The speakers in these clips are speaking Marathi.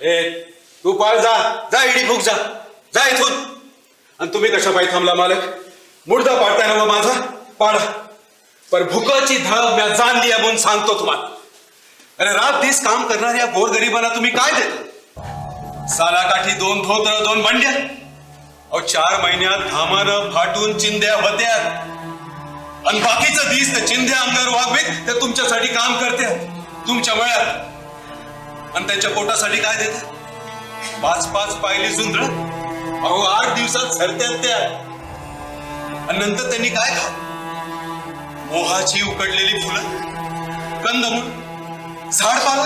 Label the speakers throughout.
Speaker 1: ए तू पाळ जा जा इडी फुक जा जा इथून. आणि तुम्ही कशा पायी थांबला मालक? मुर्दा पाडताय ना माझा पाडा. पर भुकाची धग म्या जाणली म्हणून सांगतो तुम्हाला. अरे रात दिस काम करणाऱ्या गोरगरिबांना तुम्ही काय देता? सालाकाठी 2 धोतर 2 बंड्या. अहो 4 महिन्यात घामानं फाटून चिंध्या होत्या आणि बाकीचं दिस तर चिंध्या अंगावर वागवीत ते तुमच्यासाठी काम करते तुमच्या मळ्यात. आणि त्यांच्या पोटासाठी काय देते? 5-5 पायली सुंदर. अहो 8 दिवसात सरत्यात त्या. आणि नंतर त्यांनी काय खा? मोहाची उकडलेली फुलं, कंदमूळ, झाडपाला.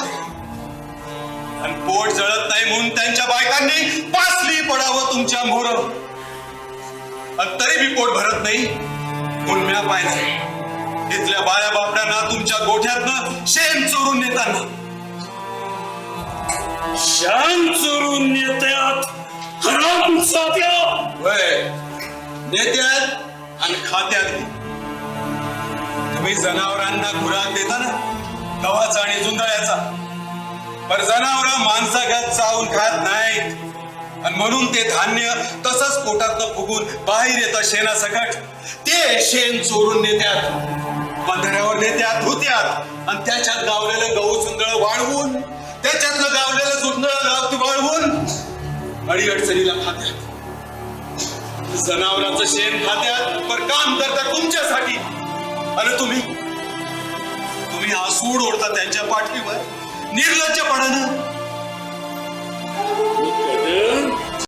Speaker 1: आणि पोट जळत नाही म्हणून त्यांच्या बायकांनी पासली पडावं तुमच्या मोर. आणि तरी बी पोट भरत नाही गुलम्या पाय नाही. इथल्या बाया बापड्यांना तुमच्या गोठ्यातनं शेण चोरून नेताना.
Speaker 2: शान चोरून नेत्यात हराम साध्या.
Speaker 1: वय नेत्यात आणि खात्यात. तुम्ही जनावरांना खुराक देता ना गव्हाचा आणि जुंधळ्याचा. पर जनावर माणसागत चावून खात नाहीत. आणि म्हणून ते धान्य तसंच पोटातनं फुगून बाहेर येतं शेणासकट. ते शेण चोरून नेत्यात, बंधाऱ्यावर नेत्यात धुत्यात. आणि त्याच्यात गावलेलं गहू जुंधळ वाळवून त्याच्यातलं गावलेलं जुंधळ गावती वाळवून अडी अडचणीला खात्यात. जनावरांचं शेण खात्यात पर काम करतात तुमच्यासाठी. आणि तुम्ही आसूड ओढता त्यांच्या पाठीवर निर्लज्जपणानं.